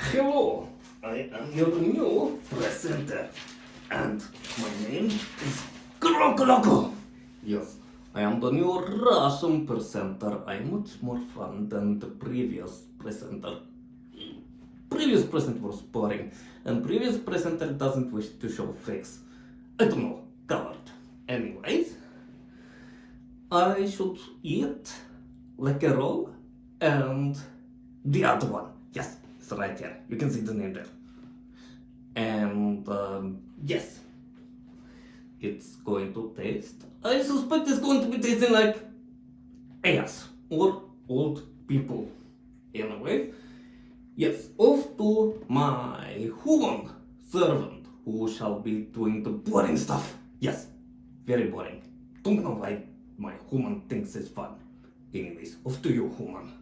Hello, I am your new presenter, and my name is Croc. Yes, I am the new Russian presenter. I'm much more fun than the previous presenter. Previous presenter was boring, and previous presenter doesn't wish to show face. I don't know, colored. Anyways, I should eat like a roll and the other one. Yes, it's right here. You can see the name there. And yes, it's going to taste. I suspect it's going to be tasting like ass or old people. Anyway, yes, off to my human servant who shall be doing the boring stuff. Yes, very boring. Don't know why my human thinks it's fun. Anyways, off to you, human.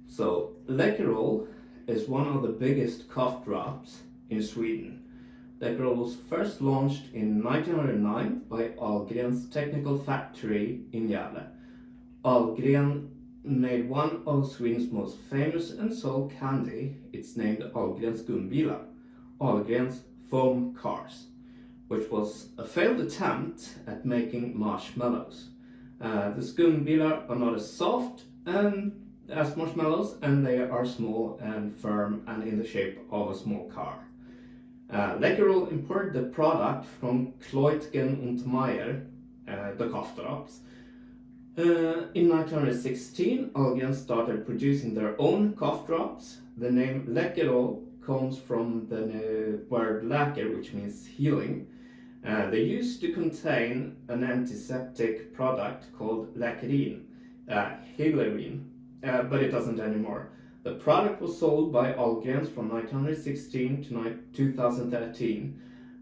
So, Läkerol is one of the biggest cough drops in Sweden. Läkerol was first launched in 1909 by Ahlgren's technical factory in Gävle. Ahlgren made one of Sweden's most famous and sold candy. It's named Ahlgrens Gumbilar, Ahlgrens foam cars, which was a failed attempt at making marshmallows. The Skumbilar are not as soft as marshmallows, and they are small and firm and in the shape of a small car. Läkerol imported the product from Kleutgen und Meyer, the cough drops. In 1916, Ahlgren started producing their own cough drops. The name Läkerol comes from the word läker, which means healing. They used to contain an antiseptic product called Läkerin, Hilarine, but it doesn't anymore. The product was sold by Ahlgrens from 1916 to 2013,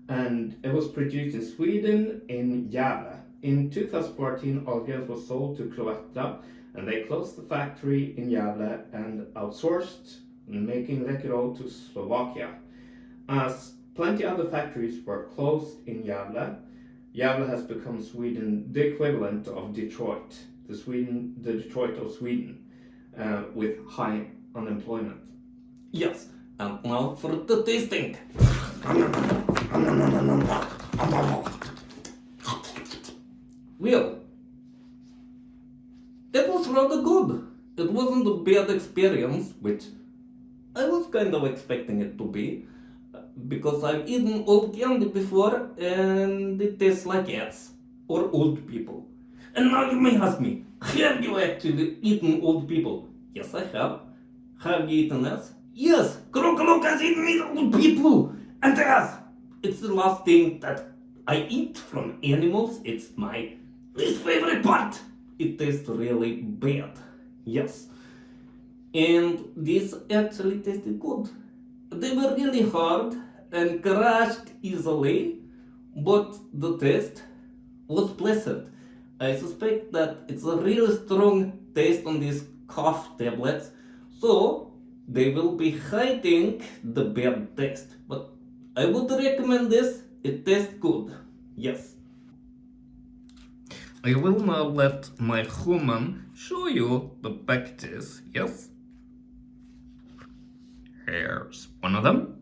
and it was produced in Sweden in Gävle. In 2014, Ahlgrens was sold to Cloetta, and they closed the factory in Gävle and outsourced making Läkerol to Slovakia. As plenty other factories were closed in Gävle, Gävle has become Sweden the equivalent of Detroit, the Detroit of Sweden, with high unemployment. Yes, and now for the tasting. Well, it was rather good. It wasn't a bad experience, which I was kind of expecting it to be, because I've eaten old candy before and it tastes like ass or old people. And now you may ask me, have you actually eaten old people? Yes, I have. Have you eaten ass? Yes, Croc has eaten old people and ass. It's the last thing that I eat from animals. It's my least favorite part. It tastes really bad. Yes. And this actually tasted good. They were really hard and crushed easily, but the taste was pleasant. I suspect that it's a really strong taste on these cough tablets, so they will be hiding the bad taste. But I would recommend this. It tastes good. Yes. I will now let my human show you the packages. Yes. Here's one of them.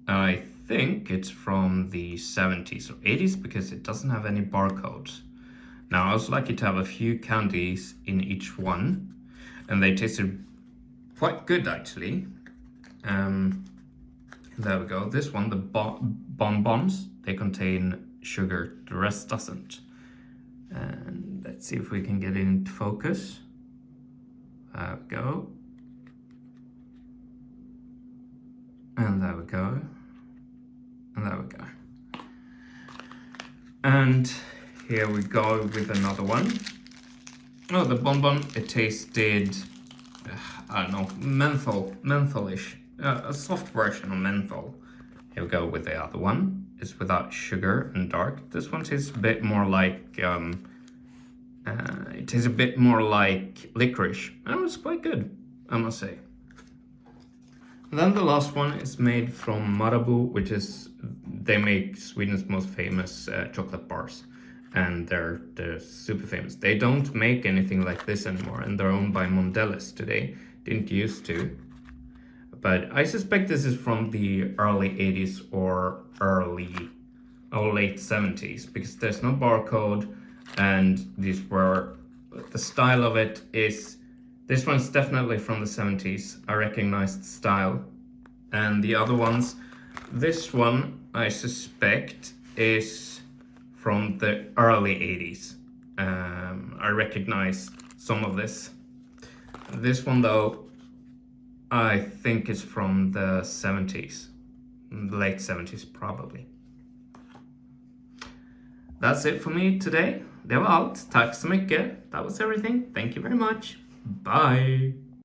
I think it's from the 70s or 80s because it doesn't have any barcodes. Now, I was lucky to have a few candies in each one, and they tasted quite good actually. There we go. This one, the bonbons, they contain sugar, the rest doesn't. And let's see if we can get it into focus. There we go. And there we go. And there we go. And here we go with another one. Oh, the bonbon, it tasted, I don't know, mentholish. A soft version of menthol. Here we go with the other one. It's without sugar and dark. This one tastes a bit more like, it tastes a bit more like licorice. And it's quite good, I must say. And then the last one is made from Marabou, which is, they make Sweden's most famous chocolate bars. And they're super famous. They don't make anything like this anymore, and they're owned by Mondelez today. Didn't used to. but I suspect this is from the early 80s or late 70s because there's no barcode, and the style of it is, this one's definitely from the 70s. I recognize the style. And the other ones, this one I suspect is from the early 80s. I recognize some of this. This one though, I think is from the 70s, late 70s probably. That's it for me today. Det var allt. Tack så mycket. That was everything. Thank you very much. Bye.